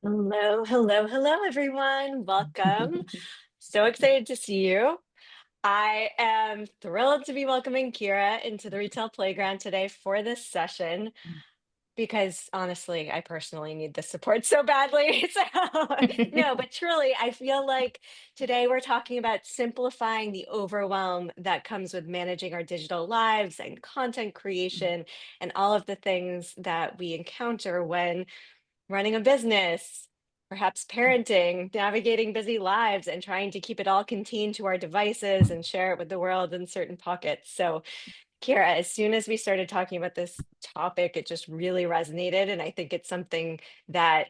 Hello, hello, hello, everyone. Welcome. So excited to see you. I am thrilled to be welcoming Kiera into the retail playground today for this session because honestly, I personally need this support so badly. So, no, but truly, I feel like today we're talking about simplifying the overwhelm that comes with managing our digital lives and content creation and all of the things that we encounter when running a business, perhaps parenting, navigating busy lives, and trying to keep it all contained to our devices and share it with the world in certain pockets. So, Kira, as soon as we started talking about this topic, it just really resonated, and I think it's something that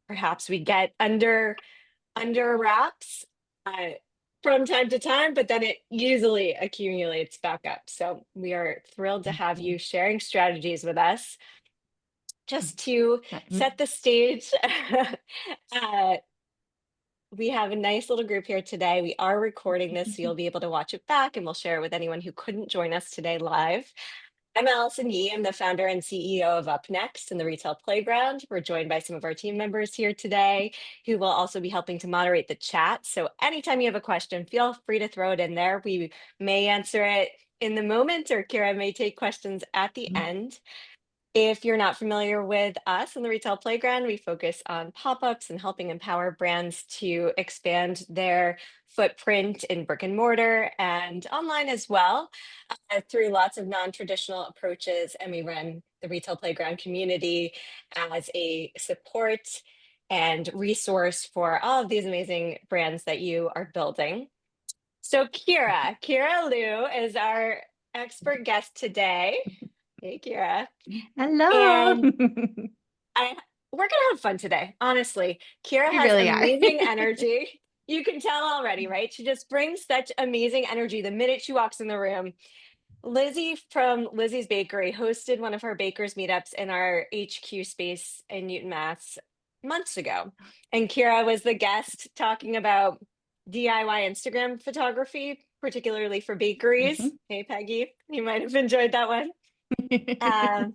perhaps we get under wraps uh, from time to time, but then it usually accumulates back up. So we are thrilled to have you sharing strategies with us just to set the stage. uh, we have a nice little group here today. We are recording this, so you'll be able to watch it back, and we'll share it with anyone who couldn't join us today live. I'm Allison Yee. I'm the founder and CEO of Up Next and the Retail Playground. We're joined by some of our team members here today who will also be helping to moderate the chat. So anytime you have a question, feel free to throw it in there. We may answer it in the moment, or Kira may take questions at the end. If you're not familiar with us in the Retail Playground, we focus on pop-ups and helping empower brands to expand their footprint in brick and mortar and online as well, through lots of non-traditional approaches. And we run the Retail Playground community as a support and resource for all of these amazing brands that you are building. So Kiera Liu is our expert guest today. Hey, Kira. Hello. And I we're gonna have fun today, honestly. Kira We has really are. amazing energy. You can tell already, right? She just brings such amazing energy the minute she walks in the room. Lizzie from Lizzie's Bakery hosted one of her bakers meetups in our HQ space in Newton, Mass months ago. And Kira was the guest talking about DIY Instagram photography, particularly for bakeries. Mhm. Hey, Peggy, you might have enjoyed that one. Um,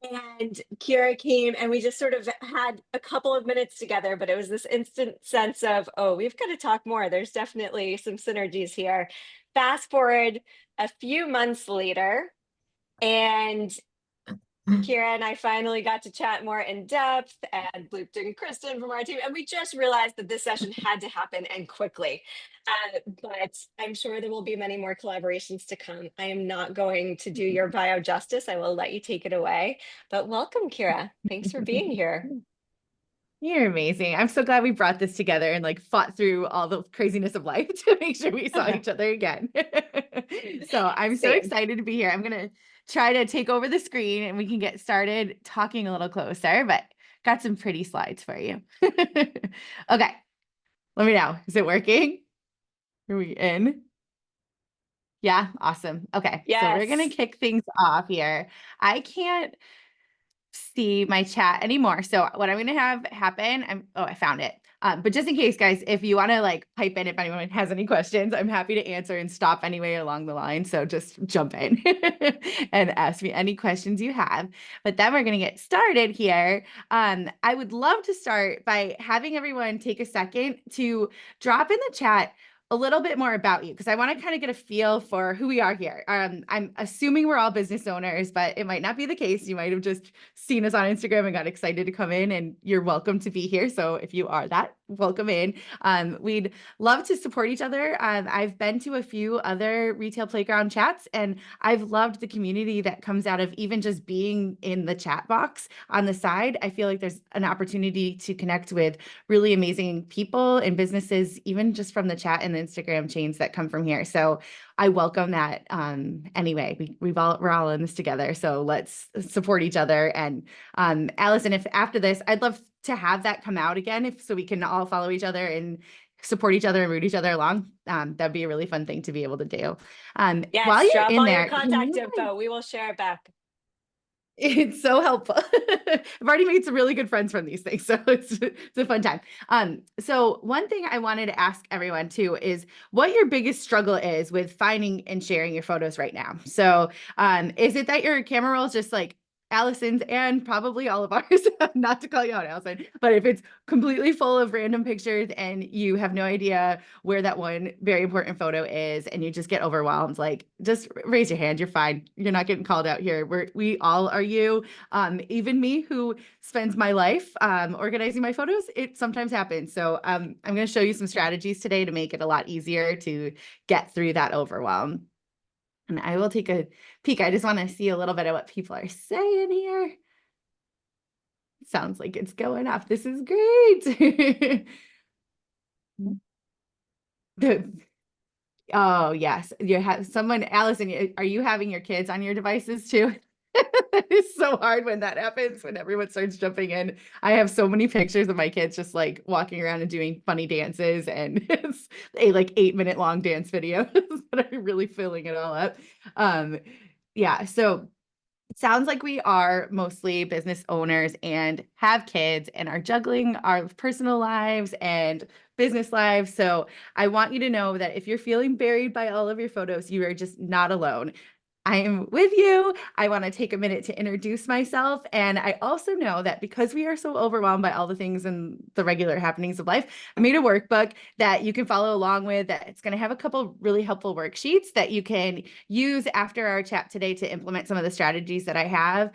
and Kira came and we just sort of had a couple of minutes together, but it was this instant sense of, oh, we've got to talk more. There's definitely some synergies here. Fast forward a few months later, and Kira and I finally got to chat more in depth and looped in Kristen from our team. And we just realized that this session had to happen and quickly. But I'm sure there will be many more collaborations to come. I am not going to do your bio justice. I will let you take it away. But welcome, Kira. Thanks for being here. You're amazing. I'm so glad we brought this together and like fought through all the craziness of life to make sure we saw each other again. So I'm so Same. excited to be here. I'm gonna try to take over the screen and we can get started talking a little closer, but got some pretty slides for you. Okay, let me know. Is it working? Are we in? Yeah, awesome. Okay, so we're gonna Yes. kick things off here. I can't see my chat anymore. So what I'm going to have happen, I found it. But just in case, guys, if you want to like pipe in, if anyone has any questions, I'm happy to answer and stop anyway along the line. So just jump in and ask me any questions you have. But then we're going to get started here. I would love to start by having everyone take a second to drop in the chat a little bit more about you because I want to kind of get a feel for who we are here. I'm assuming we're all business owners, but it might not be the case. You might have just seen us on Instagram and got excited to come in, and you're welcome to be here. So if you are that, welcome in. We'd love to support each other. I've been to a few other retail playground chats, and I've loved the community that comes out of even just being in the chat box on the side. I feel like there's an opportunity to connect with really amazing people and businesses, even just from the chat and the Instagram chains that come from here. So I welcome that. Anyway, we're all in this together. So let's support each other. And Allison, if after this, I'd love to have that come out again, if so we can all follow each other and support each other and root each other along. That'd be a really fun thing to be able to do. While Yes. you're Drop in all your there, can contact you info. We will share it back. it's so helpful. I've already made some really good friends from these things, so it's a fun time. So one thing I wanted to ask everyone too is what your biggest struggle is with finding and sharing your photos right now. So, is it that your camera roll is just like Allison's and probably all of ours, not to call you out, Allison, but if it's completely full of random pictures and you have no idea where that one very important photo is and you just get overwhelmed, like just raise your hand. You're fine. You're not getting called out here. We all are you. Even me who spends my life organizing my photos, it sometimes happens. So I'm going to show you some strategies today to make it a lot easier to get through that overwhelm. And I will take a peek. I just want to see a little bit of what people are saying here. Sounds like it's going up. This is great. the Oh, yes. You have someone, Allison, are you having your kids on your devices too? It's so hard when that happens, when everyone starts jumping in. I have so many pictures of my kids just like walking around and doing funny dances, and it's a like 8-minute long dance video that are really filling it all up. Um, yeah, so it sounds like we are mostly business owners and have kids and are juggling our personal lives and business lives. So I want you to know that if you're feeling buried by all of your photos, you are just not alone. I am with you. I want to take a minute to introduce myself. And I also know that because we are so overwhelmed by all the things and the regular happenings of life, I made a workbook that you can follow along with. That it's going to have a couple really helpful worksheets that you can use after our chat today to implement some of the strategies that I have.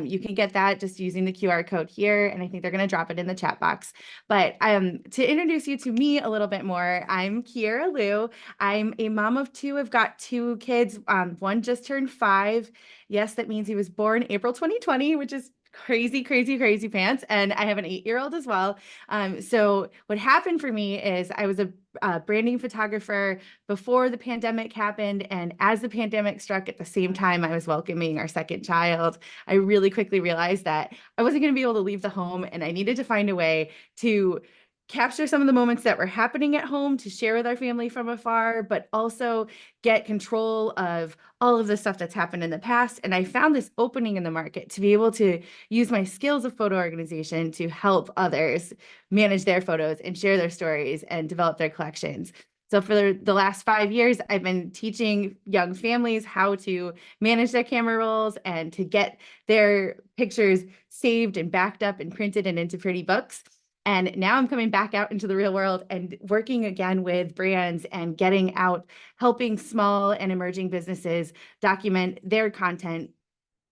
You can get that just using the QR code here. And I think they're going to drop it in the chat box. But to introduce you to me a little bit more, I'm Kiera Liu. I'm a mom of two. I've got two kids. One just turned 5. Yes, that means he was born April 2020, which is crazy, crazy, crazy pants. And I have an 8-year-old as well. So what happened for me is I was a branding photographer before the pandemic happened. And as the pandemic struck at the same time, I was welcoming our second child. I really quickly realized that I wasn't going to be able to leave the home, and I needed to find a way to capture some of the moments that were happening at home to share with our family from afar, but also get control of all of the stuff that's happened in the past. And I found this opening in the market to be able to use my skills of photo organization to help others manage their photos and share their stories and develop their collections. So for the last 5 years, I've been teaching young families how to manage their camera rolls and to get their pictures saved and backed up and printed and into pretty books. And now I'm coming back out into the real world and working again with brands and getting out, helping small and emerging businesses document their content,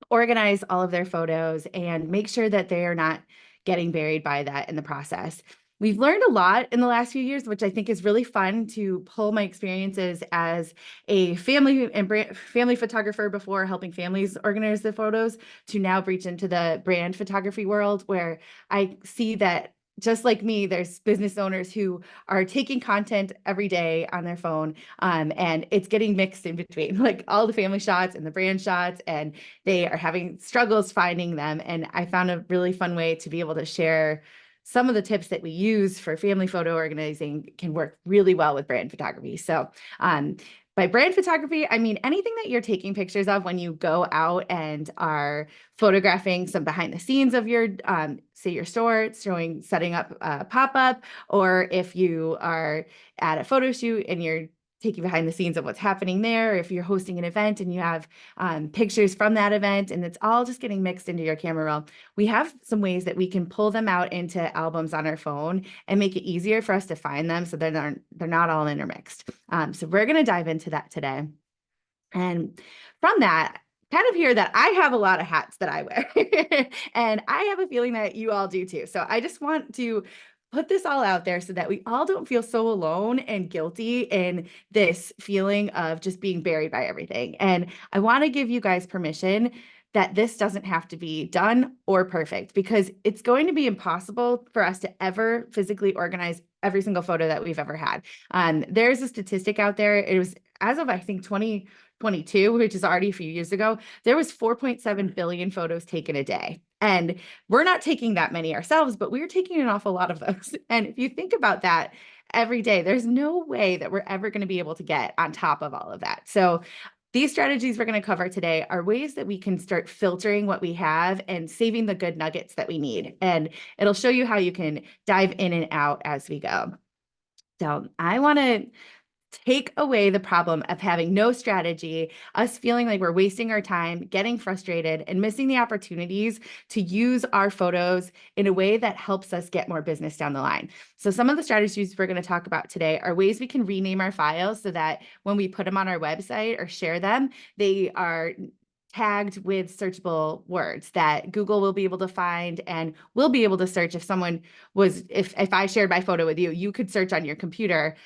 organize all of their photos, and make sure that they are not getting buried by that in the process. We've learned a lot in the last few years, which I think is really fun to pull my experiences as a family photographer before helping families organize their photos to now breach into the brand photography world, where I see that just like me, there's business owners who are taking content every day on their phone, and it's getting mixed in between, like all the family shots and the brand shots, and they are having struggles finding them. And I found a really fun way to be able to share some of the tips that we use for family photo organizing can work really well with brand photography. So by brand photography, I mean anything that you're taking pictures of when you go out and are photographing some behind the scenes of your, say your store, setting up a pop-up, or if you are at a photo shoot and you're taking behind the scenes of what's happening there, or if you're hosting an event and you have pictures from that event and it's all just getting mixed into your camera roll. We have some ways that we can pull them out into albums on our phone and make it easier for us to find them so they're not all intermixed. So we're going to dive into that today. And from that, kind of hear that I have a lot of hats that I wear, and I have a feeling that you all do too. So I just want to put this all out there so that we all don't feel so alone and guilty in this feeling of just being buried by everything. And I want to give you guys permission that this doesn't have to be done or perfect, because it's going to be impossible for us to ever physically organize every single photo that we've ever had. There's a statistic out there. It was as of, I think, 2022, which is already a few years ago, there was 4.7 billion photos taken a day. And we're not taking that many ourselves, but we're taking an awful lot of those. And if you think about that every day, there's no way that we're ever going to be able to get on top of all of that. So these strategies we're going to cover today are ways that we can start filtering what we have and saving the good nuggets that we need. And it'll show you how you can dive in and out as we go. So I want to take away the problem of having no strategy, us feeling like we're wasting our time, getting frustrated, and missing the opportunities to use our photos in a way that helps us get more business down the line. So some of the strategies we're going to talk about today are ways we can rename our files so that when we put them on our website or share them, they are tagged with searchable words that Google will be able to find and will be able to search. If I shared my photo with you, you could search on your computer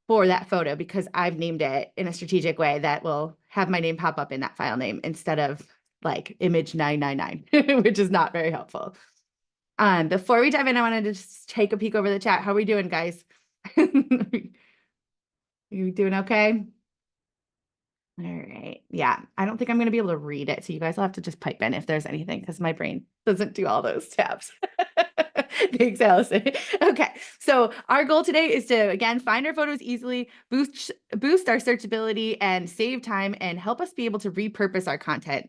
for that photo because I've named it in a strategic way that will have my name pop up in that file name instead of like image 999, which is not very helpful. Before we dive in, I wanted to just take a peek over the chat. How are we doing, guys? You doing okay? All right. Yeah, I don't think I'm going to be able to read it. So you guys will have to just pipe in if there's anything because my brain doesn't do all those tabs. Thanks, Allison. Okay. So our goal today is to, again, find our photos easily, boost our searchability and save time and help us be able to repurpose our content.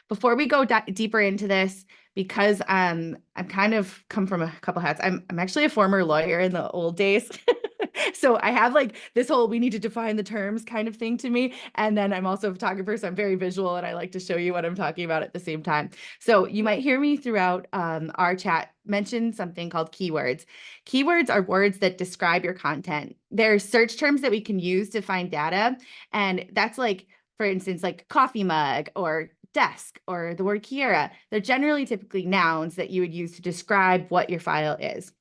Before we go deeper into this, because I'm kind of come from a couple hats. I'm actually a former lawyer in the old days. So I have like this whole we need to define the terms kind of thing to me. And then I'm also a photographer, so I'm very visual and I like to show you what I'm talking about at the same time. So you might hear me throughout our chat mention something called keywords. Keywords are words that describe your content. They're search terms that we can use to find data. And that's like, for instance, like coffee mug or desk or the word Kiera. They're generally typically nouns that you would use to describe what your file is.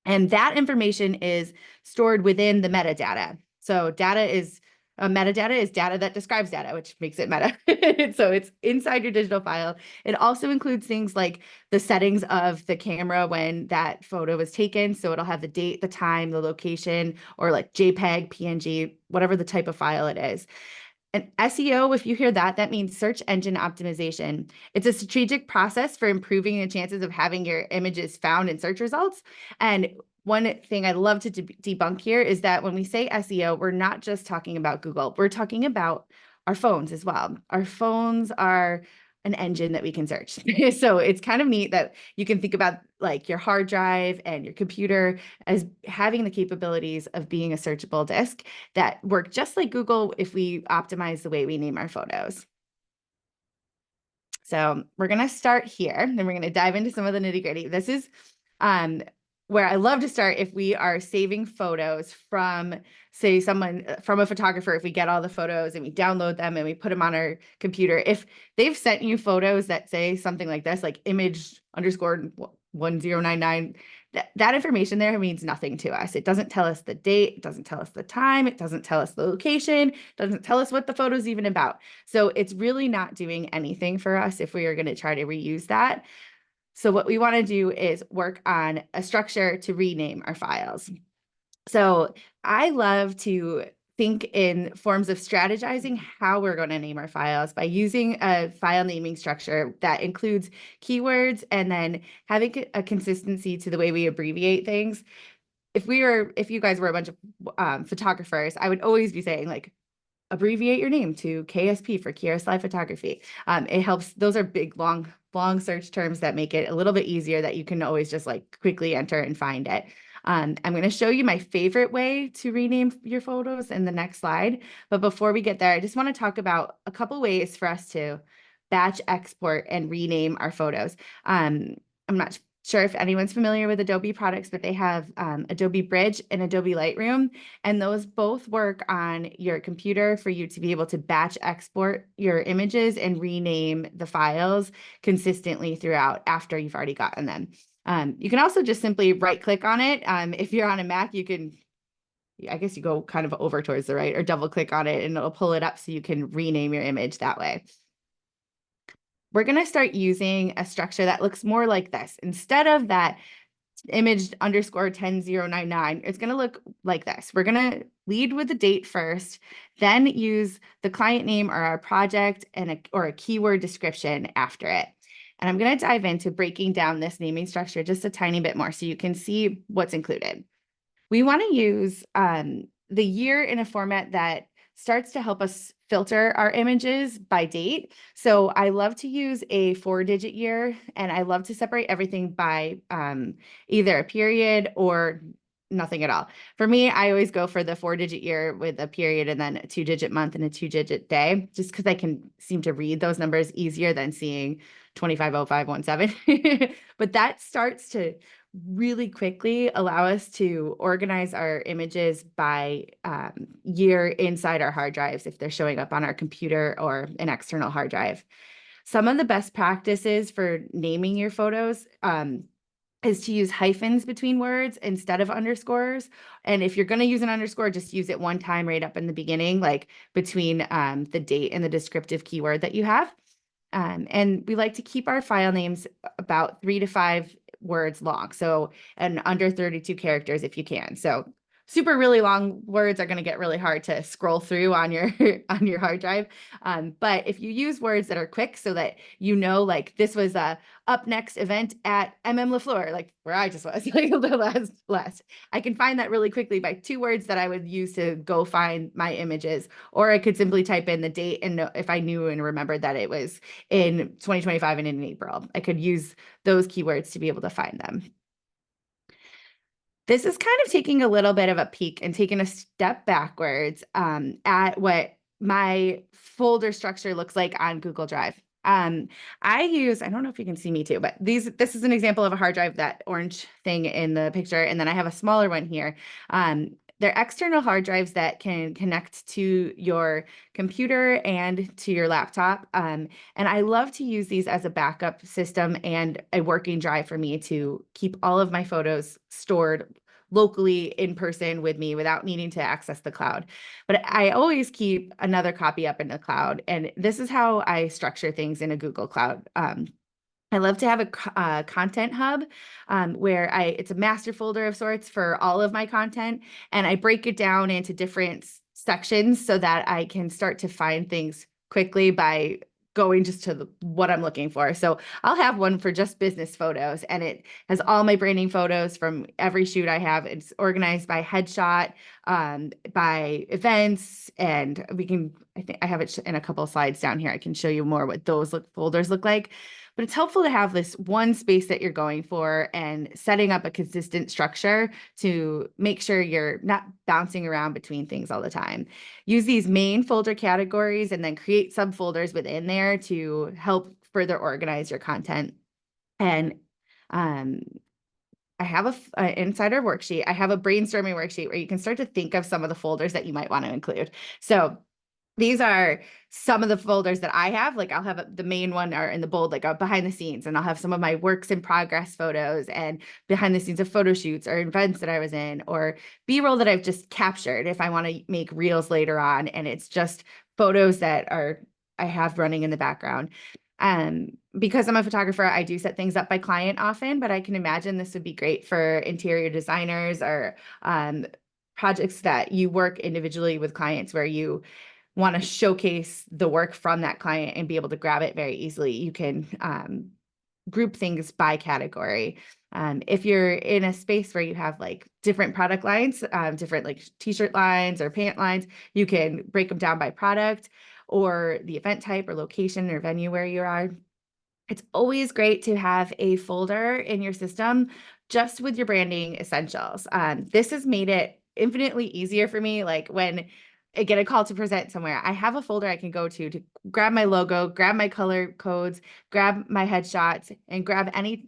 And that information is stored within the metadata. So metadata is data that describes data, which makes it meta. So it's inside your digital file. It also includes things like the settings of the camera when that photo was taken. So it'll have the date, the time, the location, or like JPEG, PNG, whatever the type of file it is. And SEO, if you hear that, that means search engine optimization. It's a strategic process for improving the chances of having your images found in search results. And one thing I'd love to debunk here is that when we say SEO, we're not just talking about Google. We're talking about our phones as well. Our phones are an engine that we can search. So it's kind of neat that you can think about like your hard drive and your computer as having the capabilities of being a searchable disk that work just like Google if we optimize the way we name our photos. So we're going to start here, and we're going to dive into some of the nitty gritty. This is where I love to start if we are saving photos from, say, from a photographer, if we get all the photos and we download them and we put them on our computer. If they've sent you photos that say something like this, like image underscore 1099, that information there means nothing to us. It doesn't tell us the date, it doesn't tell us the time, it doesn't tell us the location, it doesn't tell us what the photo is even about. So it's really not doing anything for us if we are going to try to reuse that. So what we want to do is work on a structure to rename our files. So I love to think in forms of strategizing how we're going to name our files by using a file naming structure that includes keywords and then having a consistency to the way we abbreviate things. If you guys were a bunch of photographers, I would always be saying like, abbreviate your name to KSP for Kiera Live Photography. It helps. Those are big, long search terms that make it a little bit easier that you can always just like quickly enter and find it. I'm going to show you my favorite way to rename your photos in the next slide. But before we get there, I just want to talk about a couple ways for us to batch export and rename our photos. I'm not sure if anyone's familiar with Adobe products, but they have Adobe Bridge and Adobe Lightroom, and those both work on your computer for you to be able to batch export your images and rename the files consistently throughout after you've already gotten them. You can also just simply right click on it. If you're on a Mac, you can, I guess you go kind of over towards the right or double click on it and it'll pull it up so you can rename your image that way. We're going to start using a structure that looks more like this. Instead of that image underscore 10099, it's going to look like this. We're going to lead with the date first, then use the client name or our project or a keyword description after it. And I'm going to dive into breaking down this naming structure just a tiny bit more so you can see what's included. We want to use the year in a format that starts to help us filter our images by date. So I love to use a 4-digit year, and I love to separate everything by either a period or nothing at all. For me, I always go for the 4-digit year with a period and then a 2-digit month and a 2-digit day, just because I can seem to read those numbers easier than seeing 250517. But that starts to really quickly allow us to organize our images by year inside our hard drives if they're showing up on our computer or an external hard drive. Some of the best practices for naming your photos is to use hyphens between words instead of underscores. And if you're going to use an underscore, just use it one time right up in the beginning, like between the date and the descriptive keyword that you have. And we like to keep our file names about 3 to 5 words long. So, and under 32 characters if you can. So super really long words are going to get really hard to scroll through on your on your hard drive. But if you use words that are quick so that you know, like this was a up next event at LaFleur, like where I just was, like the last, I can find that really quickly by 2 words that I would use to go find my images. Or I could simply type in the date and know if I knew and remembered that it was in 2025 and in April. I could use those keywords to be able to find them. This is kind of taking a little bit of a peek and taking a step backwards at what my folder structure looks like on Google Drive. I don't know if you can see me too, but this is an example of a hard drive, that orange thing in the picture. And then I have a smaller one here. They're external hard drives that can connect to your computer and to your laptop. And I love to use these as a backup system and a working drive for me to keep all of my photos stored locally in person with me without needing to access the cloud. But I always keep another copy up in the cloud. And this is how I structure things in a Google Cloud. I love to have a content hub where it's a master folder of sorts for all of my content, and I break it down into different sections so that I can start to find things quickly by going just to what I'm looking for. So I'll have one for just business photos, and it has all my branding photos from every shoot I have. It's organized by headshot, by events, and I think I have it in a couple of slides down here. I can show you more what those folders look like. But it's helpful to have this one space that you're going for and setting up a consistent structure to make sure you're not bouncing around between things all the time. Use these main folder categories and then create subfolders within there to help further organize your content. And um, I have a insider worksheet. I have a brainstorming worksheet where you can start to think of some of the folders that you might want to include. So these are some of the folders that I have. Like I'll have the main one are in the bold, like behind the scenes, and I'll have some of my works in progress photos and behind the scenes of photo shoots or events that I was in, or B-roll that I've just captured if I want to make reels later on. And it's just photos that I have running in the background. Because I'm a photographer, I do set things up by client often, but I can imagine this would be great for interior designers or projects that you work individually with clients where you want to showcase the work from that client and be able to grab it very easily. You can group things by category. If you're in a space where you have like different product lines, different like t-shirt lines or pant lines, you can break them down by product or the event type or location or venue where you are. It's always great to have a folder in your system just with your branding essentials. This has made it infinitely easier for me. Like when I get a call to present somewhere, I have a folder I can go to grab my logo, grab my color codes, grab my headshots, and grab any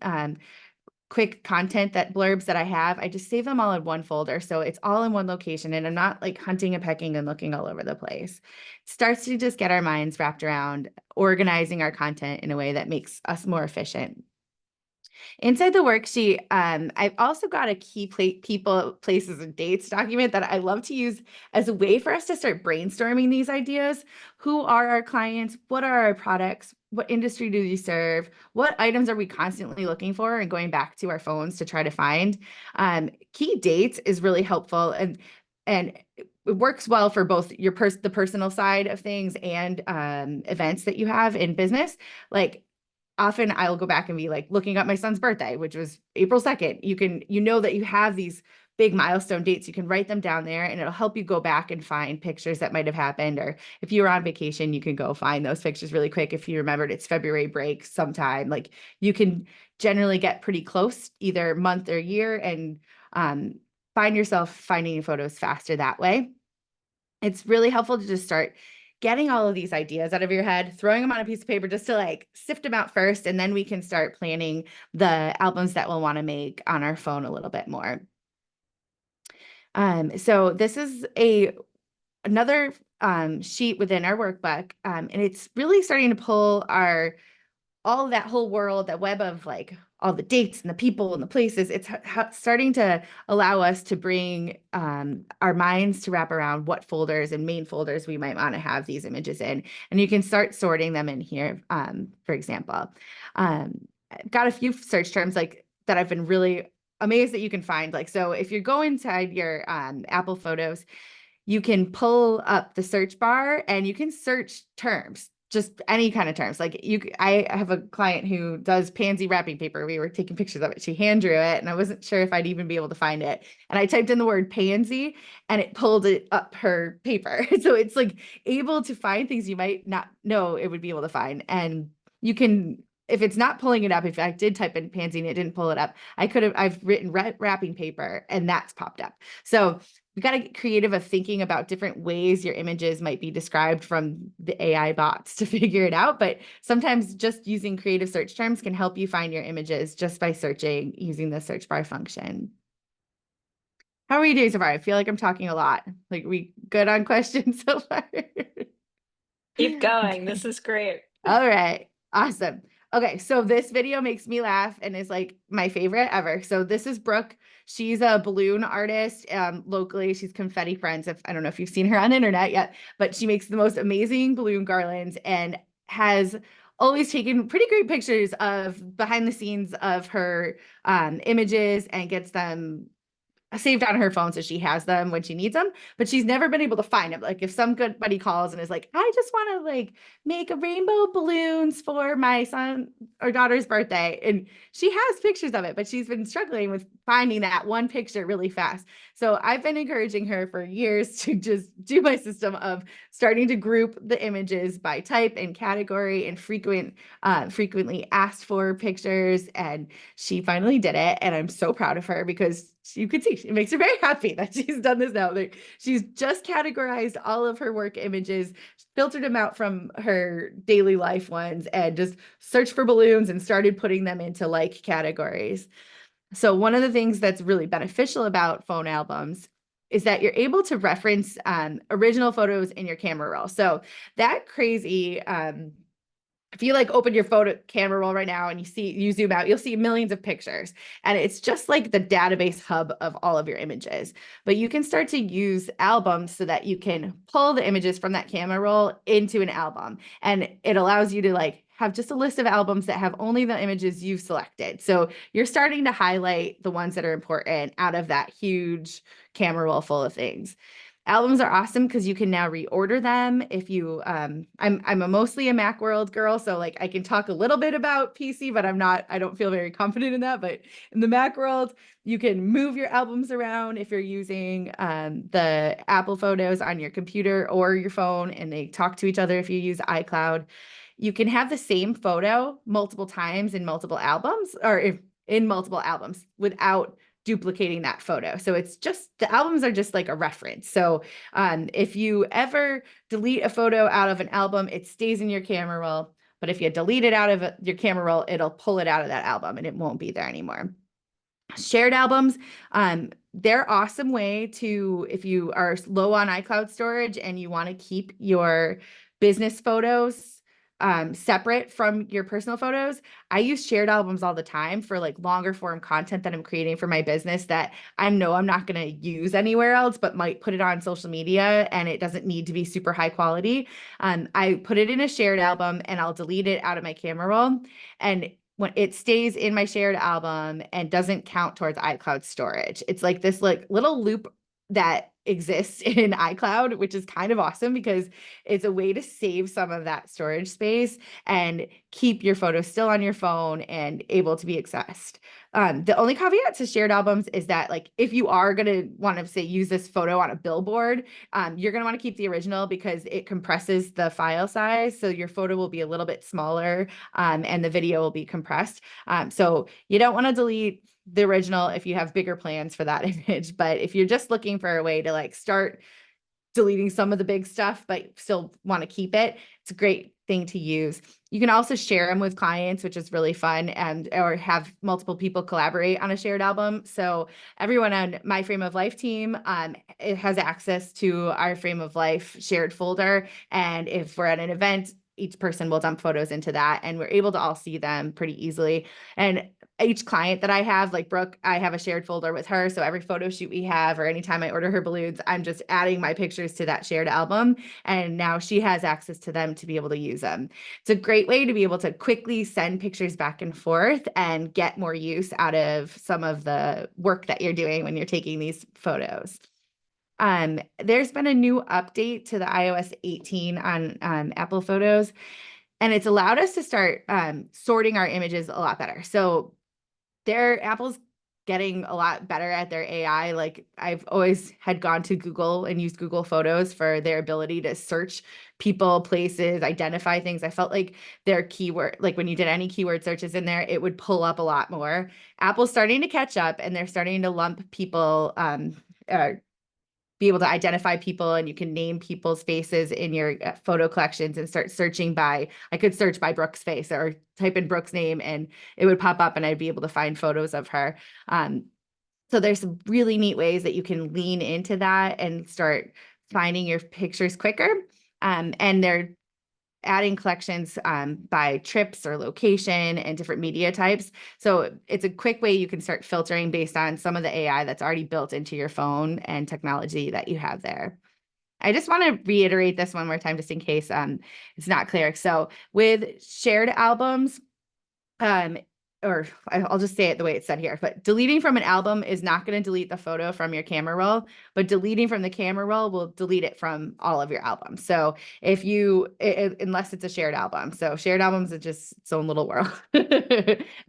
quick content that blurbs that I have. I just save them all in one folder. So it's all in one location and I'm not like hunting and pecking and looking all over the place. It starts to just get our minds wrapped around organizing our content in a way that makes us more efficient. Inside the worksheet, I've also got a key people, places, and dates document that I love to use as a way for us to start brainstorming these ideas. Who are our clients? What are our products? What industry do we serve? What items are we constantly looking for and going back to our phones to try to find? Key dates is really helpful and it works well for both the personal side of things and events that you have in business. Like often I'll go back and be like looking up my son's birthday, which was April 2nd. You know that you have these big milestone dates. You can write them down there and it'll help you go back and find pictures that might have happened. Or if you were on vacation, you can go find those pictures really quick. If you remembered it's February break sometime, like you can generally get pretty close either month or year and find yourself finding photos faster that way. It's really helpful to just start getting all of these ideas out of your head, throwing them on a piece of paper just to like sift them out first, and then we can start planning the albums that we'll want to make on our phone a little bit more. So this is another sheet within our workbook, and it's really starting to pull all of that whole world, that web of like all the dates and the people and the places. It's starting to allow us to bring our minds to wrap around what folders and main folders we might want to have these images in. And you can start sorting them in here, for example. I've got a few search terms like that I've been really amazed that you can find. Like, so if you go inside your Apple Photos, you can pull up the search bar and you can search terms, just any kind of terms. Like I have a client who does pansy wrapping paper. We were taking pictures of it. She hand drew it and I wasn't sure if I'd even be able to find it. And I typed in the word pansy and it pulled it up her paper. So it's like able to find things you might not know it would be able to find. And you can, if it's not pulling it up, if I did type in pansy and it didn't pull it up, I've written wrapping paper and that's popped up. So we got to get creative of thinking about different ways your images might be described from the AI bots to figure it out. But sometimes just using creative search terms can help you find your images just by searching using the search bar function. How are you doing so far? I feel like I'm talking a lot. Like, we good on questions so far? Keep going. Okay. This is great. All right. Awesome. Okay, so this video makes me laugh and is like my favorite ever. So this is Brooke. She's a balloon artist locally. She's Confetti Friends. I don't know if you've seen her on the internet yet, but she makes the most amazing balloon garlands and has always taken pretty great pictures of behind the scenes of her images and gets them saved on her phone so she has them when she needs them, but she's never been able to find them. Like if some good buddy calls and is like, I just want to like make a rainbow balloons for my son or daughter's birthday. And she has pictures of it, but she's been struggling with finding that one picture really fast. So I've been encouraging her for years to just do my system of starting to group the images by type and category and frequently asked for pictures. And she finally did it. And I'm so proud of her because you could see it makes her very happy that she's done this now. Like, she's just categorized all of her work images, filtered them out from her daily life ones, and just searched for balloons and started putting them into like categories. So one of the things that's really beneficial about phone albums is that you're able to reference original photos in your camera roll. So that crazy if you like open your photo camera roll right now and you zoom out, you'll see millions of pictures. And it's just like the database hub of all of your images. But you can start to use albums so that you can pull the images from that camera roll into an album. And it allows you to like have just a list of albums that have only the images you've selected. So you're starting to highlight the ones that are important out of that huge camera roll full of things. Albums are awesome because you can now reorder them. If you, I'm mostly a Macworld girl, so like I can talk a little bit about PC, but I don't feel very confident in that. But in the Macworld, you can move your albums around if you're using the Apple Photos on your computer or your phone, and they talk to each other if you use iCloud. You can have the same photo multiple times in multiple albums, or in multiple albums without duplicating that photo. So it's just, the albums are just like a reference. So if you ever delete a photo out of an album, it stays in your camera roll. But if you delete it out of your camera roll, it'll pull it out of that album and it won't be there anymore. Shared albums, they're awesome way to, if you are low on iCloud storage and you want to keep your business photos separate from your personal photos. I use shared albums all the time for like longer form content that I'm creating for my business that I know I'm not going to use anywhere else, but might put it on social media and it doesn't need to be super high quality. I put it in a shared album and I'll delete it out of my camera roll. And when it stays in my shared album and doesn't count towards iCloud storage. It's like this like little loop that exists in iCloud, which is kind of awesome because it's a way to save some of that storage space and keep your photos still on your phone and able to be accessed. The only caveat to shared albums is that like if you are going to want to say use this photo on a billboard, you're going to want to keep the original because it compresses the file size. So your photo will be a little bit smaller and the video will be compressed. So you don't want to delete the original if you have bigger plans for that image. But if you're just looking for a way to like start deleting some of the big stuff, but still want to keep it, it's a great thing to use. You can also share them with clients, which is really fun, and or have multiple people collaborate on a shared album. So everyone on my Frame of Life team, it has access to our Frame of Life shared folder. And if we're at an event, each person will dump photos into that, and we're able to all see them pretty easily. And each client that I have, like Brooke, I have a shared folder with her. So every photo shoot we have, or anytime I order her balloons, I'm just adding my pictures to that shared album. And now she has access to them to be able to use them. It's a great way to be able to quickly send pictures back and forth and get more use out of some of the work that you're doing when you're taking these photos. There's been a new update to the iOS 18 on Apple Photos, and it's allowed us to start sorting our images a lot better. So Apple's getting a lot better at their AI. Like I've always had gone to Google and used Google Photos for their ability to search people, places, identify things. I felt like their keyword, like when you did any keyword searches in there, it would pull up a lot more. Apple's starting to catch up, and they're starting to lump people, uh, be able to identify people, and you can name people's faces in your photo collections and start searching by, I could search by Brooke's face or type in Brooke's name and it would pop up and I'd be able to find photos of her. So there's some really neat ways that you can lean into that and start finding your pictures quicker. And they're adding collections by trips or location and different media types. So it's a quick way you can start filtering based on some of the AI that's already built into your phone and technology that you have there. I just want to reiterate this one more time, just in case it's not clear. So with shared albums, um, or I'll just say it the way it's said here, but deleting from an album is not going to delete the photo from your camera roll, but deleting from the camera roll will delete it from all of your albums. So if you, unless it's a shared album, so shared albums are just its own little world.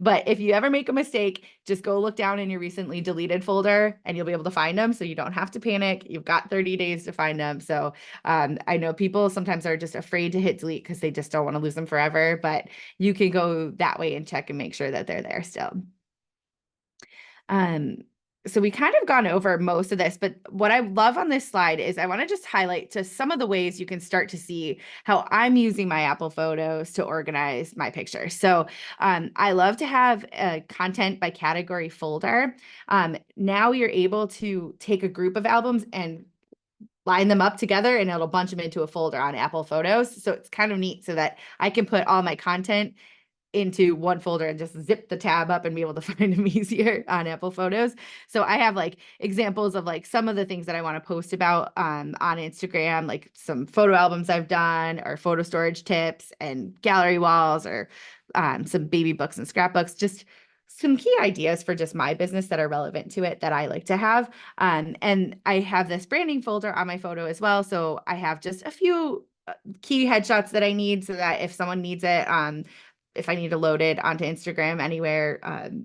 But if you ever make a mistake, just go look down in your recently deleted folder and you'll be able to find them. So you don't have to panic. You've got 30 days to find them. So I know people sometimes are just afraid to hit delete because they just don't want to lose them forever, but you can go that way and check and make sure that they're there still. Um, so we kind of gone over most of this, but what I love on this slide is I want to just highlight just some of the ways you can start to see how I'm using my Apple Photos to organize my pictures. So I love to have a content by category folder. Now you're able to take a group of albums and line them up together and it'll bunch them into a folder on Apple Photos. So it's kind of neat so that I can put all my content into one folder and just zip the tab up and be able to find them easier on Apple Photos. So I have like examples of like some of the things that I want to post about on Instagram, like some photo albums I've done or photo storage tips and gallery walls or some baby books and scrapbooks, just some key ideas for just my business that are relevant to it that I like to have. And I have this branding folder on my photo as well. So I have just a few key headshots that I need so that if someone needs it, if I need to load it onto Instagram anywhere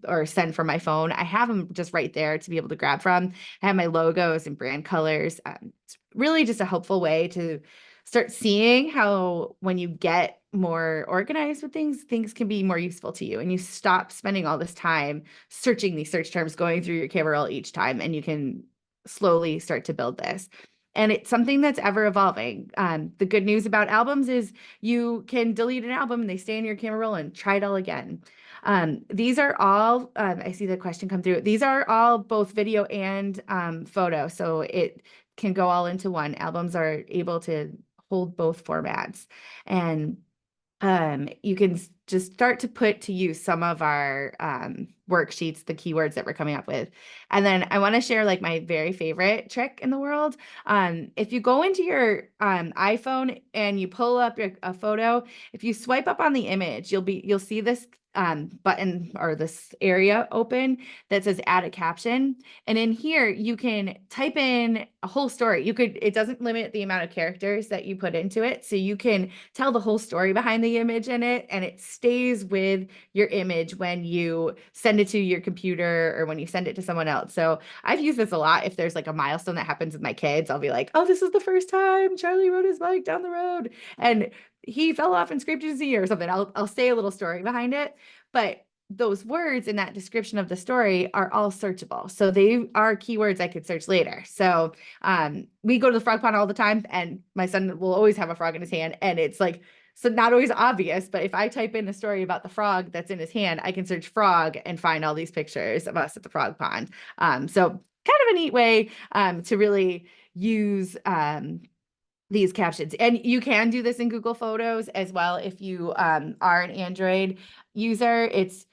or send from my phone, I have them just right there to be able to grab from. I have my logos and brand colors. It's really just a helpful way to start seeing how when you get more organized with things, things can be more useful to you. And you stop spending all this time searching these search terms, going through your camera roll each time, and you can slowly start to build this. And it's something that's ever evolving. The good news about albums is you can delete an album and they stay in your camera roll and try it all again. These are all, I see the question come through. These are all both video and photo. So it can go all into one. Albums are able to hold both formats. And you can just start to put to use some of our worksheets, the keywords that we're coming up with. And then I want to share like my very favorite trick in the world. If you go into your iPhone and you pull up a photo, if you swipe up on the image, you'll see this button or this area open that says add a caption. And in here, you can type in a whole story. It doesn't limit the amount of characters that you put into it. So you can tell the whole story behind the image in it, and it stays with your image when you send it to your computer or when you send it to someone else. So I've used this a lot. If there's like a milestone that happens with my kids, I'll be like, oh, this is the first time Charlie rode his bike down the road and he fell off and scraped his knee or something. I'll say a little story behind it. But those words in that description of the story are all searchable. So they are keywords I could search later. So we go to the frog pond all the time, and my son will always have a frog in his hand. And it's like, so not always obvious, but if I type in a story about the frog that's in his hand, I can search frog and find all these pictures of us at the frog pond. So kind of a neat way to really use these captions. And you can do this in Google Photos as well. If you are an Android user, it's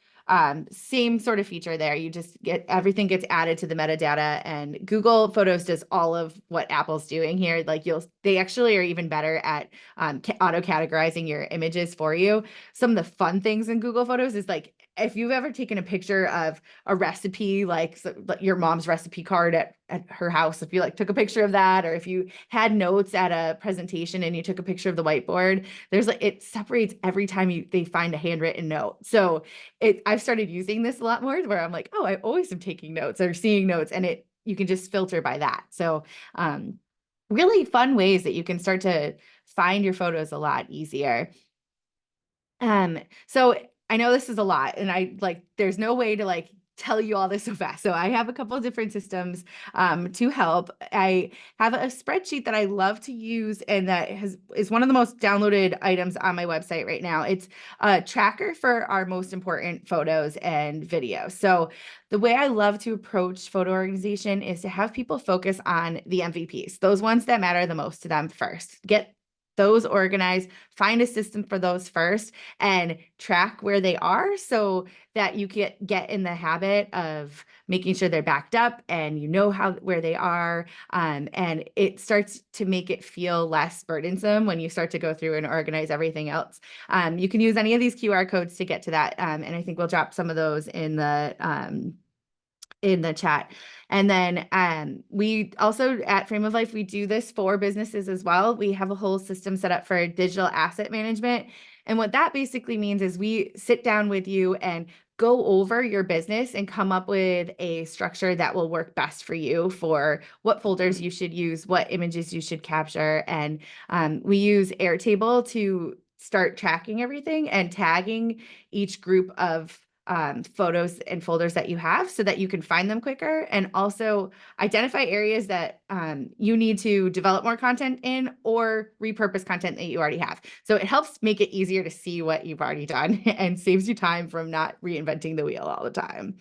same sort of feature there. You just get everything gets added to the metadata, and Google Photos does all of what Apple's doing here. Like they actually are even better at auto categorizing your images for you. Some of the fun things in Google Photos is like, if you've ever taken a picture of a recipe, like your mom's recipe card at her house, if you like took a picture of that, or if you had notes at a presentation and you took a picture of the whiteboard, there's like, it separates every time they find a handwritten note. So I've started using this a lot more where I'm like, oh, I always am taking notes or seeing notes, and you can just filter by that. So really fun ways that you can start to find your photos a lot easier. So I know this is a lot, and there's no way to like tell you all this so fast. So I have a couple of different systems to help. I have a spreadsheet that I love to use, and that is one of the most downloaded items on my website right now. It's a tracker for our most important photos and videos. So the way I love to approach photo organization is to have people focus on the MVPs, those ones that matter the most to them first. Get those organized, find a system for those first, and track where they are so that you get in the habit of making sure they're backed up and you know where they are. And it starts to make it feel less burdensome when you start to go through and organize everything else. You can use any of these QR codes to get to that. And I think we'll drop some of those in the chat. And then we also at Frame of Life, we do this for businesses as well. We have a whole system set up for digital asset management. And what that basically means is we sit down with you and go over your business and come up with a structure that will work best for you for what folders you should use, what images you should capture. And we use Airtable to start tracking everything and tagging each group of photos and folders that you have so that you can find them quicker, and also identify areas that you need to develop more content in or repurpose content that you already have. So it helps make it easier to see what you've already done and saves you time from not reinventing the wheel all the time.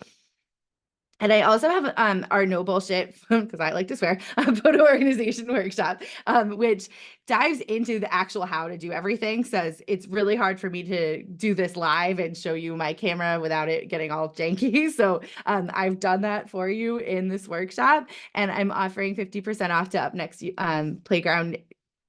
And I also have our no bullshit, because I like to swear, photo organization workshop, which dives into the actual how to do everything. Says it's really hard for me to do this live and show you my camera without it getting all janky. So I've done that for you in this workshop, and I'm offering 50% off to Up Next Playground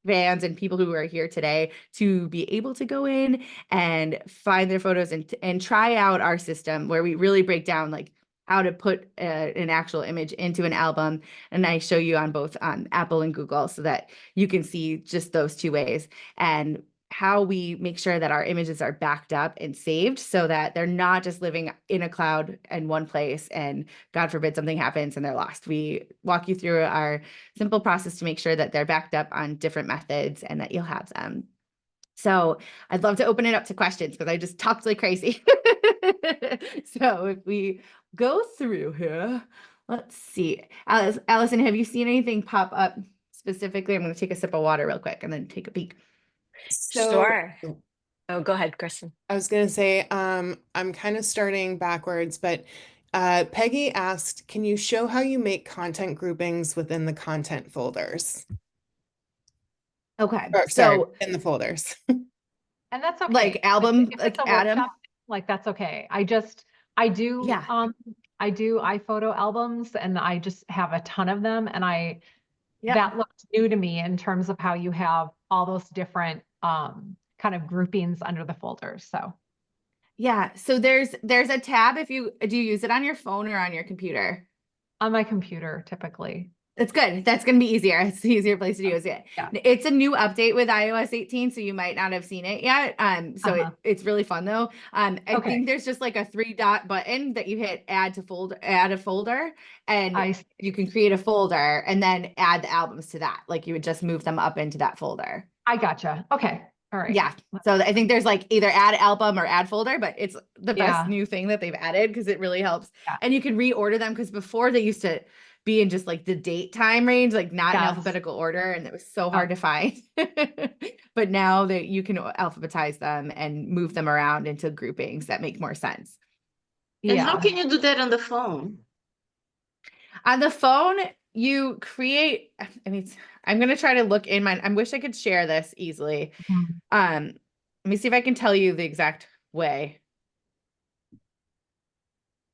fans and people who are here today to be able to go in and find their photos and try out our system where we really break down like how to put an actual image into an album. And I show you on both Apple and Google so that you can see just those two ways, and how we make sure that our images are backed up and saved so that they're not just living in a cloud in one place and God forbid something happens and they're lost. We walk you through our simple process to make sure that they're backed up on different methods and that you'll have them. So I'd love to open it up to questions because I just talked like crazy. So if we go through here, let's see. Allison, have you seen anything pop up specifically? I'm going to take a sip of water real quick and then take a peek. So Sure. Oh, go ahead, Kristen. I was gonna say, I'm kind of starting backwards, but Peggy asked, can you show how you make content groupings within the content folders? Okay, Or sorry, so in the folders. And that's okay. like album, If it's like a Adam. workshop, like that's okay. I do Yeah. I do iPhoto albums, and I just have a ton of them, and Yep. that looked new to me in terms of how you have all those different kind of groupings under the folders. So Yeah. So there's a tab if you do you use it on your phone or on your computer? on my computer typically. That's good. That's going to be easier. It's the easier place to use it. Yeah. It's a new update with iOS 18, so you might not have seen it yet. So it's really fun though. I Okay. think there's just like a 3-dot button that you hit add a folder, and you can create a folder and then add the albums to that. Like you would just move them up into that folder. I gotcha. Okay. All right. Yeah. So I think there's like either add album or add folder, but it's the best Yeah. new thing that they've added because it really helps. Yeah. And you can reorder them because before they used to be in just like the date time range, like not in Yes. alphabetical order, and it was so Yeah. hard to find. But now that you can alphabetize them and move them around into groupings that make more sense. And how Yeah. can you do that on the phone? On the phone, you create, I mean, I'm going to try to look in mine. I wish I could share this easily. Mhm. Let me see if I can tell you the exact way.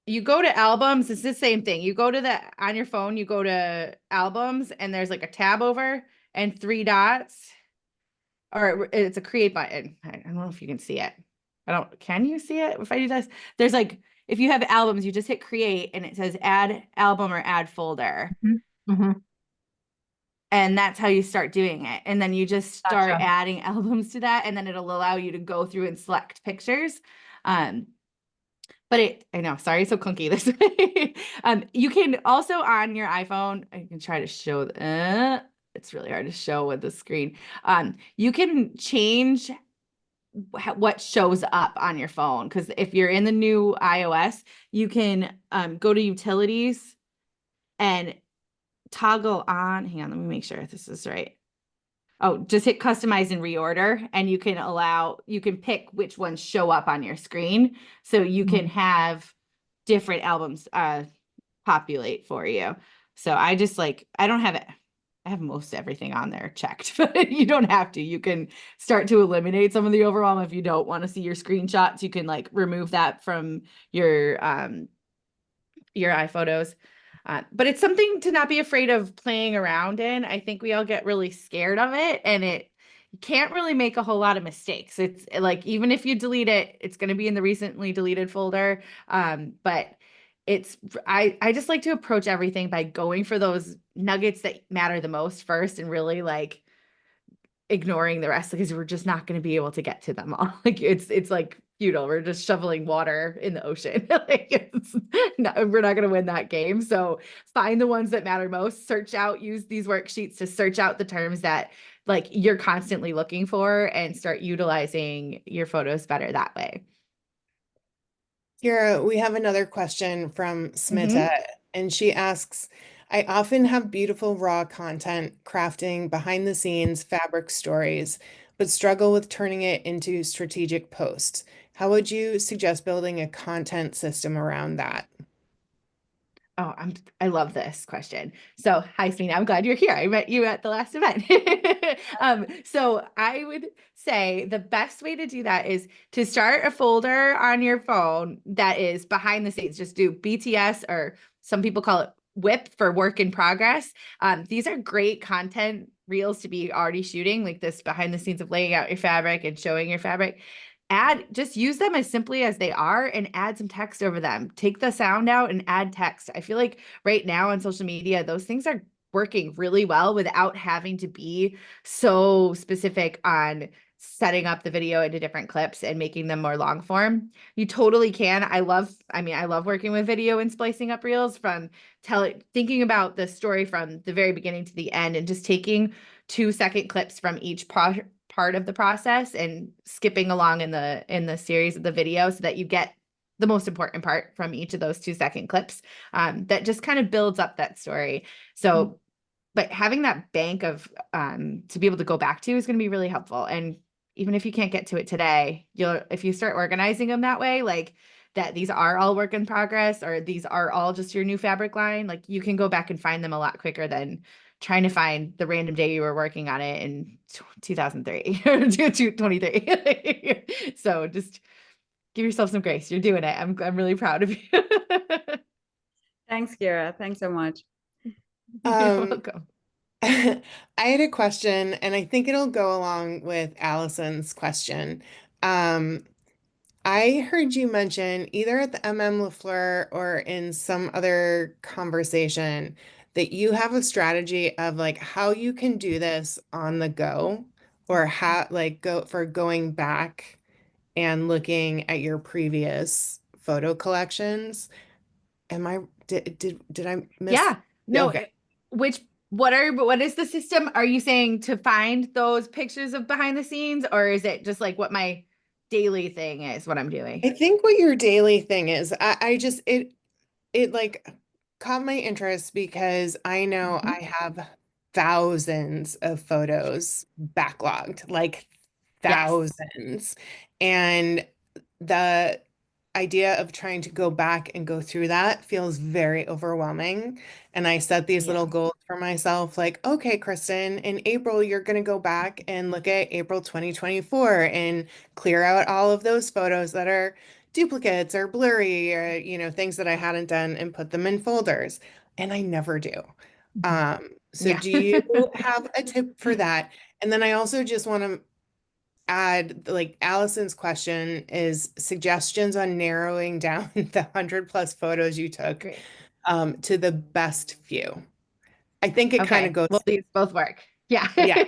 You go to albums, it's the same thing. You go to on your phone, you go to albums, and there's like a tab over and 3 dots, or it's a create button. I don't know if you can see it. Can you see it if I do this? There's like, if you have albums, you just hit create and it says add album or add folder. Mhm. And that's how you start doing it. And then you just start Gotcha. adding albums to that, and then it'll allow you to go through and select pictures. But I know, sorry, so clunky this way. You can also on your iPhone, I can try to show, it's really hard to show with the screen. You can change what shows up on your phone. Because if you're in the new iOS, you can go to utilities and toggle on, hang on, let me make sure this is right. Oh, just hit customize and reorder, and you can pick which ones show up on your screen. So you can have different albums populate for you. So I just I don't have it. I have most everything on there checked, but you don't have to. You can start to eliminate some of the overwhelm if you don't want to see your screenshots. You can remove that from your iPhotos. But it's something to not be afraid of playing around in. I think we all get really scared of it, and you can't really make a whole lot of mistakes. It's like, even if you delete it, it's going to be in the recently deleted folder. But I just like to approach everything by going for those nuggets that matter the most first, and really ignoring the rest because we're just not going to be able to get to them all. It's like futile. We're just shoveling water in the ocean. We're not going to win that game. So find the ones that matter most. Use these worksheets to search out the terms that you're constantly looking for, and start utilizing your photos better that way. Kiera, we have another question from Smita, and she asks, I often have beautiful raw content crafting behind the scenes fabric stories, but struggle with turning it into strategic posts. How would you suggest building a content system around that? Oh, I love this question. So, hi, Smina. I'm glad you're here. I met you at the last event. So I would say the best way to do that is to start a folder on your phone that is behind the scenes. Just do BTS, or some people call it WIP, for work in progress. These are great content reels to be already shooting, like this behind the scenes of laying out your fabric and showing your fabric. Just use them as simply as they are, and add some text over them. Take the sound out and add text. I feel like right now on social media, those things are working really well without having to be so specific on setting up the video into different clips and making them more long form. You totally can. I love working with video and splicing up reels, from thinking about the story from the very beginning to the end, and just taking 2-second clips from each part of the process and skipping along in the series of the video, so that you get the most important part from each of those 2-second clips. That just kind of builds up that story. So, but having that bank of to be able to go back to is going to be really helpful. And even if you can't get to it today, if you start organizing them that way, that these are all work in progress, or these are all just your new fabric line, you can go back and find them a lot quicker than trying to find the random day you were working on it in 2003 or 2023. So just give yourself some grace. You're doing it. I'm really proud of you. Thanks, Kiera. Thanks so much. You're welcome. I had a question, and I think it'll go along with Allison's question. I heard you mention either at the LaFleur or in some other conversation that you have a strategy of how you can do this on the go, or how going back and looking at your previous photo collections. Did I miss? Yeah. No, Okay. which what is the system? Are you saying to find those pictures of behind the scenes, or is it just like what my daily thing is, what I'm doing? I think what your daily thing is, I just it like caught my interest because I know Mhm. I have thousands of photos backlogged, like Yes. thousands. And the idea of trying to go back and go through that feels very overwhelming. And I set these Yeah. little goals for myself, like, okay, Kristen, in April, you're going to go back and look at April 2024 and clear out all of those photos that are duplicates or blurry or, things that I hadn't done and put them in folders. And I never do. Mhm. So Yeah. do you have a tip for that? And then I also just want to add, like Allison's question is suggestions on narrowing down the 100+ photos you took Great. to the best few. I think it kind of Okay. goes, Well, these both work. Yeah. yeah.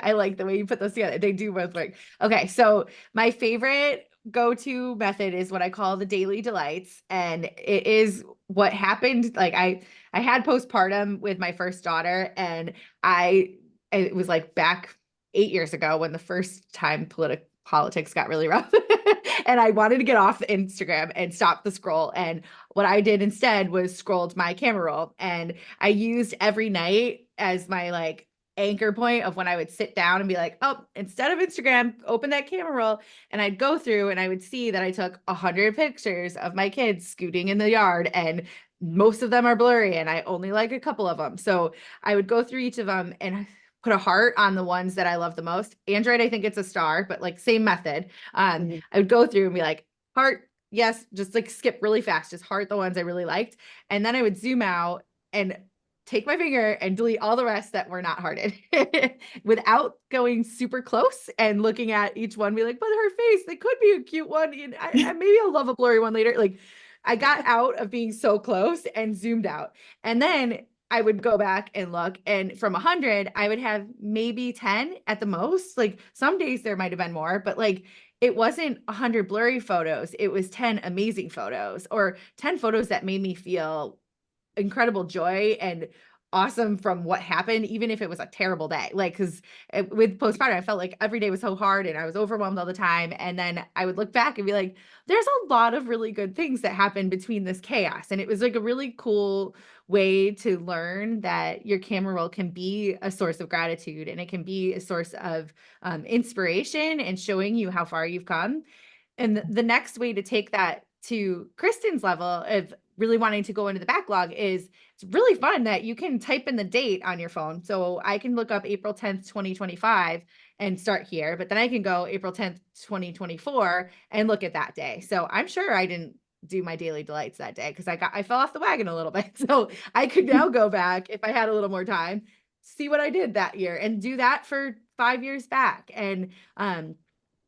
I like the way you put those together. They do both work. Okay. So my favorite go-to method is what I call the daily delights. And it is what happened. Like I had postpartum with my first daughter, and it was like back 8 years ago when the first time politics got really rough. And I wanted to get off Instagram and stop the scroll. And what I did instead was scrolled my camera roll, and I used every night as my like anchor point of when I would sit down and be like, oh, instead of Instagram, open that camera roll. And I'd go through and I would see that I took 100 pictures of my kids scooting in the yard, and most of them are blurry and I only like a couple of them. So I would go through each of them and put a heart on the ones that I love the most. Android, I think it's a star, but like same method. Mhm. I would go through and be like, heart, yes, just like skip really fast, just heart the ones I really liked. And then I would zoom out and take my finger and delete all the rest that were not hearted without going super close and looking at each one, be like, but her face, they could be a cute one. And maybe I'll love a blurry one later. Like I got out of being so close and zoomed out. And then I would go back and look, and from 100, I would have maybe 10 at the most. Like some days there might have been more, but like it wasn't 100 blurry photos. It was 10 amazing photos, or 10 photos that made me feel incredible joy and awesome from what happened, even if it was a terrible day. Like, because with postpartum, I felt like every day was so hard and I was overwhelmed all the time. And then I would look back and be like, there's a lot of really good things that happened between this chaos. And it was like a really cool way to learn that your camera roll can be a source of gratitude, and it can be a source of inspiration and showing you how far you've come. And the next way to take that to Kristen's level of really wanting to go into the backlog is it's really fun that you can type in the date on your phone. So I can look up April 10th, 2025 and start here, but then I can go April 10th, 2024 and look at that day. So I'm sure I didn't do my daily delights that day because I fell off the wagon a little bit. So I could now go back if I had a little more time, see what I did that year and do that for 5 years back. And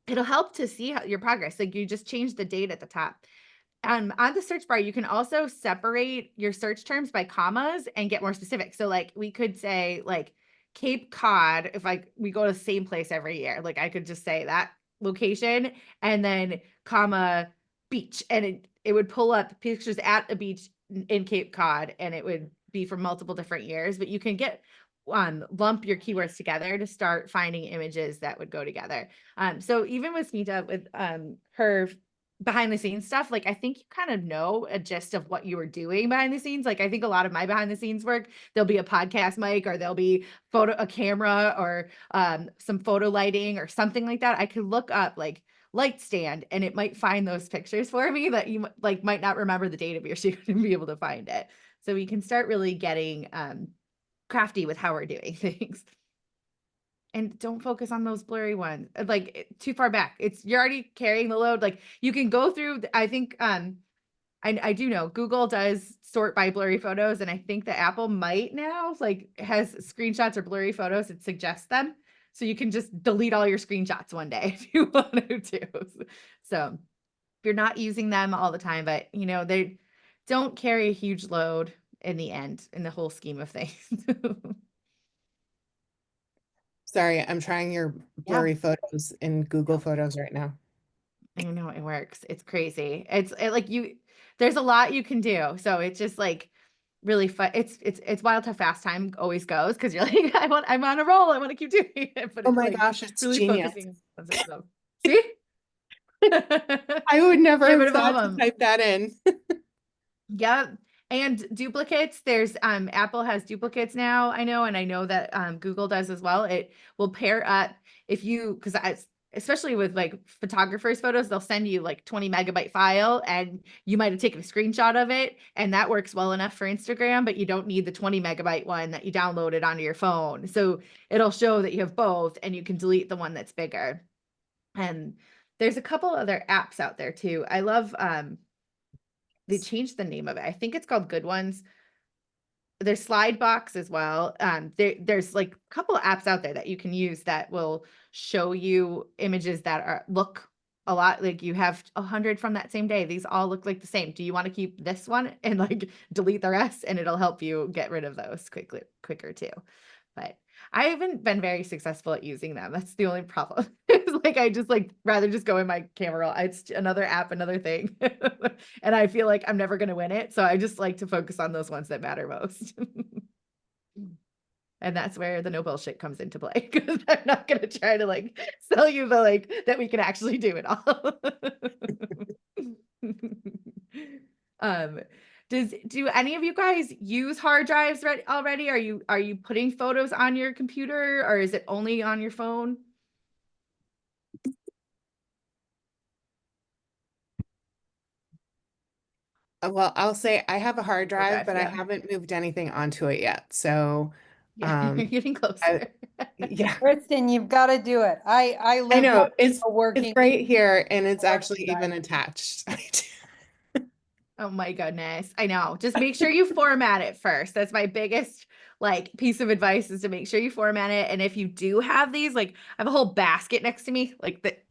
it'll help to see your progress. Like you just change the date at the top. On the search bar, you can also separate your search terms by commas and get more specific. So like we could say like Cape Cod, if we go to the same place every year, like I could just say that location and then comma beach, and it would pull up pictures at a beach in Cape Cod, and it would be from multiple different years, but you can get lump your keywords together to start finding images that would go together. So even with Smita, with her behind the scenes stuff, like I think you kind of know a gist of what you were doing behind the scenes. Like I think a lot of my behind the scenes work, there'll be a podcast mic, or there'll be a camera, or some photo lighting or something like that. I could look up like light stand, and it might find those pictures for me that you like might not remember the date of your shoot and be able to find it. So we can start really getting crafty with how we're doing things. And don't focus on those blurry ones, like too far back. You're already carrying the load. Like you can go through, I think, I do know Google does sort by blurry photos, and I think the Apple might now like has screenshots or blurry photos, it suggests them. So you can just delete all your screenshots one day if you wanted to. So if you're not using them all the time, but they don't carry a huge load in the end, in the whole scheme of things. Sorry, I'm trying your Yeah. blurry photos in Google Photos right now. I know it works. It's crazy. Like there's a lot you can do. So it's just like really fun. It's wild how fast time always goes because you're like, I'm on a roll. I want to keep doing it, but Oh it's my like gosh, it's really genius. focusing on some of them. See? I would never Get have rid of all of thought to them. type that in. Yep. And duplicates, there's Apple has duplicates now, I know, and I know that Google does as well. It will pair up if you, because especially with like photographers' photos, they'll send you like 20 megabyte file and you might have taken a screenshot of it, and that works well enough for Instagram, but you don't need the 20 megabyte one that you downloaded onto your phone. So it'll show that you have both and you can delete the one that's bigger. And there's a couple other apps out there too. I love they changed the name of it. I think it's called Good Ones. There's Slidebox as well. There's like a couple of apps out there that you can use that will show you images that look a lot like you have 100 from that same day. These all look like the same. Do you want to keep this one and like delete the rest? And it'll help you get rid of those quicker too. But I haven't been very successful at using them. That's the only problem. It's like I just like rather just go in my camera roll. It's another app, another thing. And I feel like I'm never going to win it. So I just like to focus on those ones that matter most. And that's where the no bullshit comes into play because I'm not going to try to like sell you the like that we can actually do it all. um do any of you guys use hard drives already? Are you putting photos on your computer or is it only on your phone? Well, I'll say I have a hard Hard drive, drive, but I yeah. haven't moved anything onto it yet. So, Yeah, you're getting I, closer. yeah, Kristen, you've got to do it. I I live know like it's a it's working right here and it's working actually drive. even attached. Oh my goodness. I know. Just make sure you format it first. That's my biggest like piece of advice is to make sure you format it. And if you do have these, like I have a whole basket next to me, like that.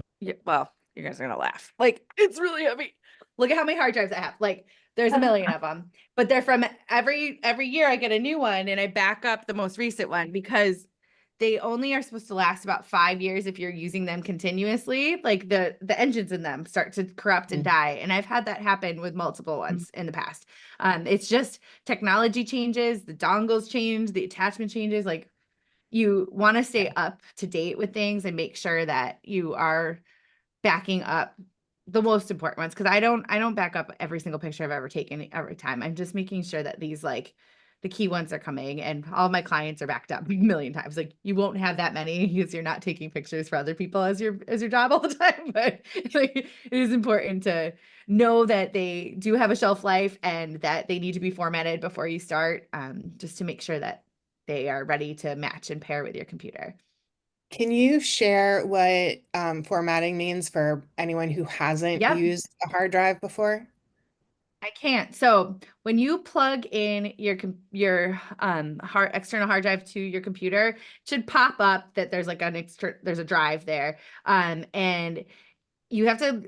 Well, you guys are gonna laugh. Like it's really heavy. Look at how many hard drives I have. Like there's a million of them, but they're from every year I get a new one and I back up the most recent one because they only are supposed to last about 5 years if you're using them continuously. Like the engines in them start to corrupt and die. And I've had that happen with multiple ones in the past. It's just technology changes, the dongles change, the attachment changes. Like you want to stay up to date with things and make sure that you are backing up the most important ones because I don't back up every single picture I've ever taken every time. I'm just making sure that these like the key ones are coming and all my clients are backed up a million times. Like you won't have that many because you're not taking pictures for other people as your job all the time. But like it is important to know that they do have a shelf life and that they need to be formatted before you start, just to make sure that they are ready to match and pair with your computer. Can you share what formatting means for anyone who hasn't Yep. used a hard drive before? I can't. So when you plug in your external hard drive to your computer, it should pop up that there's like there's a drive there. And you have to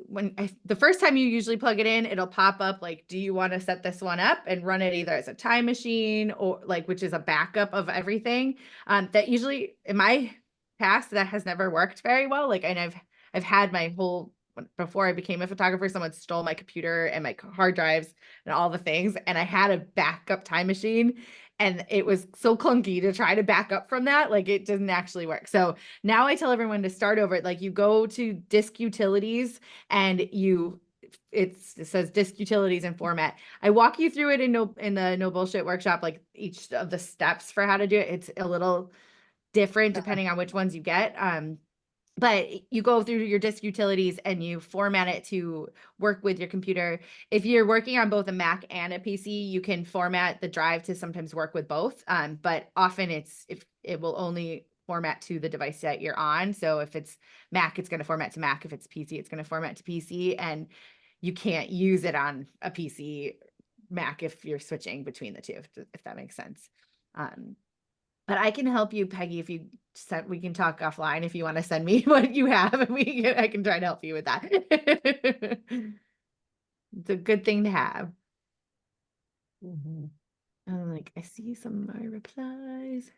the first time you usually plug it in, it'll pop up like, do you want to set this one up and run it either as a time machine or like which is a backup of everything. That usually in my past that has never worked very well. Like and I've had my whole before I became a photographer, someone stole my computer and my hard drives and all the things. And I had a backup time machine and it was so clunky to try to back up from that. Like it didn't actually work. So now I tell everyone to start over. Like you go to disk utilities and it says disk utilities and format. I walk you through it in the no bullshit workshop, like each of the steps for how to do it. It's a little different depending on which ones you get. But you go through your disk utilities and you format it to work with your computer. If you're working on both a Mac and a PC, you can format the drive to sometimes work with both. But often if it will only format to the device that you're on. So if it's Mac, it's going to format to Mac. If it's PC, it's going to format to PC. And you can't use it on a PC Mac if you're switching between the two, if that makes sense. But I can help you, Peggy, if you said we can talk offline if you want to send me what you have and I can try to help you with that. It's a good thing to have. I'm like, I see some of my replies.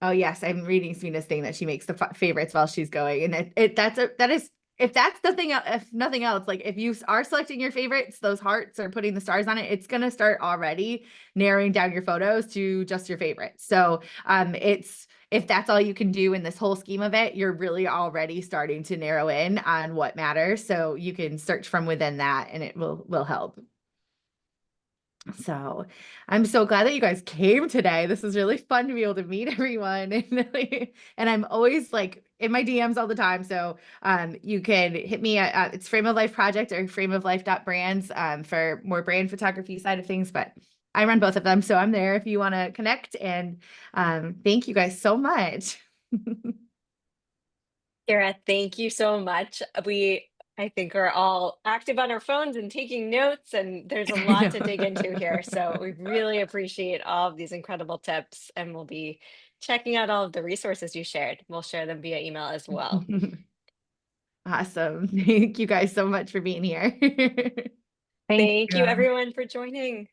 Oh yes, I'm reading Smina's thing that she makes the favorites while she's going, and that is if that's the thing, if nothing else, like if you are selecting your favorites, those hearts or putting the stars on it, it's going to start already narrowing down your photos to just your favorites. So it's, if that's all you can do in this whole scheme of it, you're really already starting to narrow in on what matters. So you can search from within that and it will help. So I'm so glad that you guys came today. This is really fun to be able to meet everyone. And I'm always like in my DMs all the time. So you can hit me at it's Frame of Life Project or frameoflife.brands for more brand photography side of things. But I run both of them. So I'm there if you want to connect. And thank you guys so much. Kiera, thank you so much. I think, are all active on our phones and taking notes, and there's a I lot to dig into here. So we really appreciate all of these incredible tips, and we'll be checking out all of the resources you shared. We'll share them via email as well. know. Awesome. Thank you guys so much for being here. Thank Thank you, you. everyone, for joining.